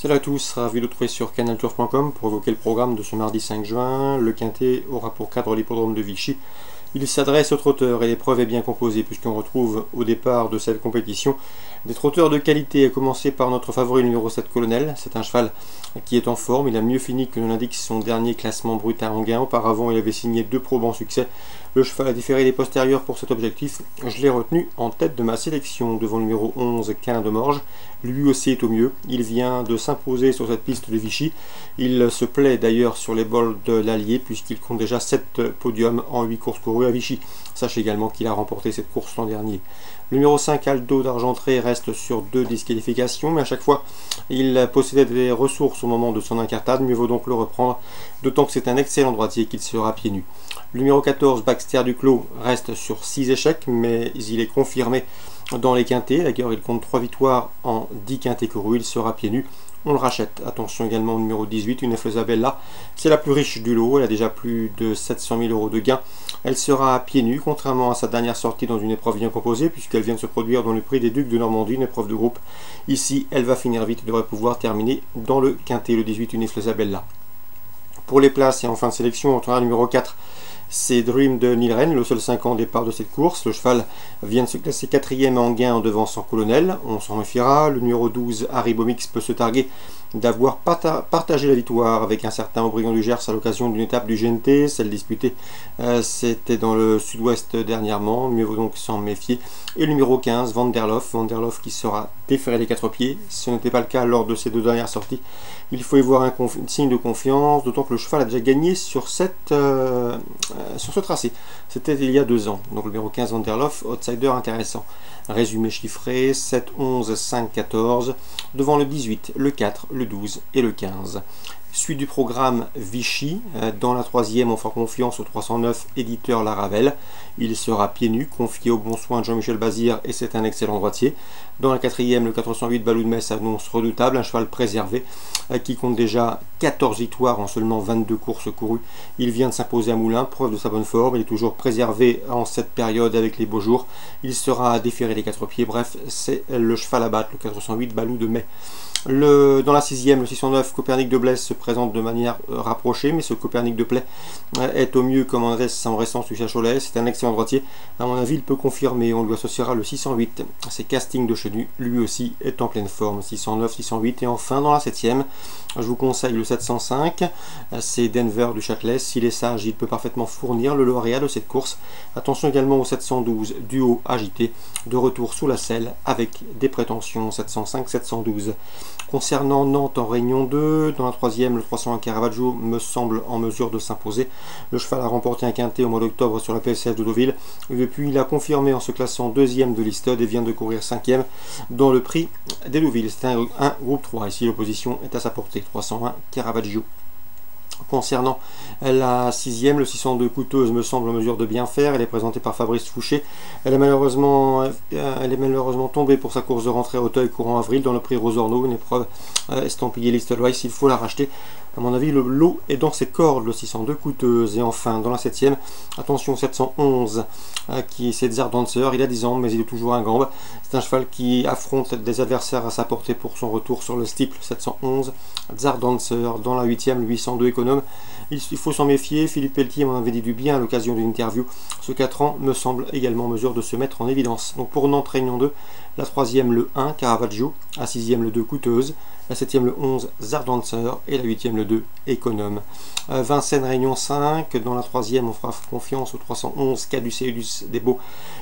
Salut à tous, ravi de vous trouver sur canalturf.com pour évoquer le programme de ce mardi 5 juin. Le Quintet aura pour cadre l'hippodrome de Vichy. Il s'adresse aux trotteurs et l'épreuve est bien composée puisqu'on retrouve au départ de cette compétition des trotteurs de qualité, à commencer par notre favori numéro 7 Colonel. C'est un cheval qui est en forme, il a mieux fini que l'indique son dernier classement brut à Anguin. Auparavant il avait signé 2 probants succès. Le cheval a différé les postérieurs pour cet objectif. Je l'ai retenu en tête de ma sélection devant le numéro 11 Câlin de Morges. Lui aussi est au mieux, il vient de s'imposer sur cette piste de Vichy. Il se plaît d'ailleurs sur les bols de l'Allier puisqu'il compte déjà 7 podiums en 8 courses courues à Vichy. Sachez également qu'il a remporté cette course l'an dernier. Le numéro 5 Aldo d'Argentré reste sur 2 disqualifications, mais à chaque fois il possédait des ressources au moment de son incartade, mieux vaut donc le reprendre, d'autant que c'est un excellent droitier qu'il sera pieds nus. Le numéro 14 Baxter Duclos reste sur 6 échecs, mais il est confirmé dans les quintets. D'ailleurs il compte 3 victoires en 10 quintets courus, il sera pieds nus. On le rachète. Attention également au numéro 18, une Isabella. C'est la plus riche du lot, elle a déjà plus de 700 000 € de gains. Elle sera à pieds nus, contrairement à sa dernière sortie dans une épreuve bien composée, puisqu'elle vient de se produire dans le prix des Ducs de Normandie, une épreuve de groupe. Ici, elle va finir vite et devrait pouvoir terminer dans le quintet, le 18, une Isabella. Pour les places et en fin de sélection, on trouvera le numéro 4. C'est Dream de Nilren, le seul 5 ans départ de cette course. Le cheval vient de se classer 4e en gain en devançant Colonel. On s'en méfiera. Le numéro 12, Haribomix, peut se targuer d'avoir partagé la victoire avec un certain Aubryon du Gers à l'occasion d'une étape du GNT. Celle disputée, c'était dans le sud-ouest dernièrement. Mieux vaut donc s'en méfier. Et le numéro 15, Vanderlof qui sera déféré les 4 pieds. Ce n'était pas le cas lors de ces 2 dernières sorties. Il faut y voir un signe de confiance, d'autant que le cheval a déjà gagné sur ce tracé. C'était il y a 2 ans. Donc le numéro 15 Vanderlof, outsider intéressant. Résumé chiffré, 7, 11, 5, 14, devant le 18, le 4, le 12 et le 15. Suite du programme Vichy, dans la 3e on fera confiance au 309 éditeur Laravel. Il sera pieds nus, confié au bon soin de Jean-Michel Bazir et c'est un excellent droitier. Dans la 4e, le 408 Balou de Metz annonce redoutable, un cheval préservé qui compte déjà 14 victoires en seulement 22 courses courues. Il vient de s'imposer à Moulins, preuve de sa bonne forme, il est toujours préservé en cette période avec les beaux jours. Il sera déféré les 4 pieds, bref, c'est le cheval à battre, le 408 Balou de Metz. Dans la 6e, le 609 Copernic de Blaise se présente de manière rapprochée, mais ce Copernic de Play est au mieux comme en récence du Cholet. C'est un excellent droitier. À mon avis, il peut confirmer. On lui associera le 608. C'est Casting de Chenu. Lui aussi est en pleine forme. 609, 608. Et enfin, dans la 7e, je vous conseille le 705. C'est Denver du Châtelet. S'il est sage, il peut parfaitement fournir le lauréat de cette course. Attention également au 712 duo agité. De retour sous la selle avec des prétentions 705-712. Concernant Nantes en Réunion 2, dans la 3e, le 301 Caravaggio me semble en mesure de s'imposer. Le cheval a remporté un quintet au mois d'octobre sur la PSF de Deauville. Et depuis, il a confirmé en se classant 2e de l'Istode et vient de courir 5e dans le prix des Deauville. C'est un groupe 3. Ici, l'opposition est à sa portée. 301 Caravaggio. Concernant la 6e, le 602 Coûteuse me semble en mesure de bien faire. Elle est présentée par Fabrice Fouché. Elle est malheureusement tombée pour sa course de rentrée à Auteuil courant avril dans le prix Rosorno, une épreuve estampillée Liste Lois. Il faut la racheter. À mon avis, le lot est dans ses cordes, le 602 Coûteuse. Et enfin, dans la 7e, attention, 711, qui c'est Tsar Dancer. Il a 10 ans, mais il est toujours un gambe. C'est un cheval qui affronte des adversaires à sa portée pour son retour sur le steeple. 711, Tsar Dancer. Dans la 8e, 802 Économe. Il faut s'en méfier. Philippe Pelletier m'en avait dit du bien à l'occasion d'une interview. Ce 4 ans me semble également en mesure de se mettre en évidence. Donc pour Nantes Réunion 2, la 3e, le 1 Caravaggio. La 6e, le 2 Coûteuse. La 7e, le 11 Zardancer et la 8e, le 2 Économe. Vincennes Réunion 5, dans la 3e, on fera confiance au 311 Caduceus des Beaux.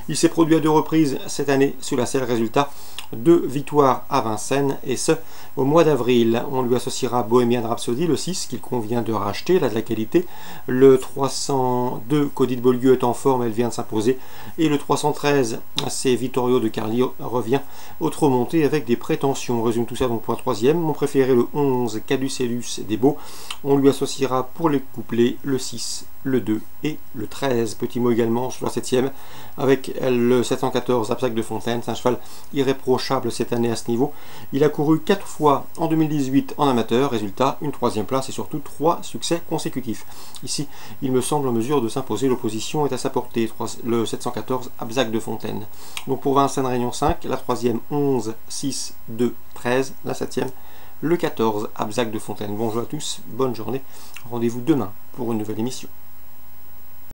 Il s'est produit à 2 reprises cette année sous la selle. Résultat, 2 victoires à Vincennes et ce au mois d'avril. On lui associera Bohemian Rhapsody, le 6 qu'il convient de racheter, là de la qualité. Le 302 Cody de Beaulieu est en forme, elle vient de s'imposer. Et le 313, c'est Vittorio de Carli, revient autre montée avec des prétentions. On résume tout ça donc pour la 3e. Mon préféré, le 11 Caduceus des Beaux. On lui associera pour les couplets le 6, le 2 et le 13. Petit mot également sur la 7e avec le 714 Absac de Fontaine. C'est un cheval irréprochable cette année à ce niveau. Il a couru 4 fois en 2018 en amateur. Résultat, une 3e place et surtout 3 succès consécutifs. Ici, il me semble en mesure de s'imposer. L'opposition est à sa portée. Le 714 Absac de Fontaine. Donc pour Vincennes Réunion 5, la 3e 11, 6, 2 13, la 7e, le 14, Abzac de Fontaine. Bonjour à tous, bonne journée. Rendez-vous demain pour une nouvelle émission.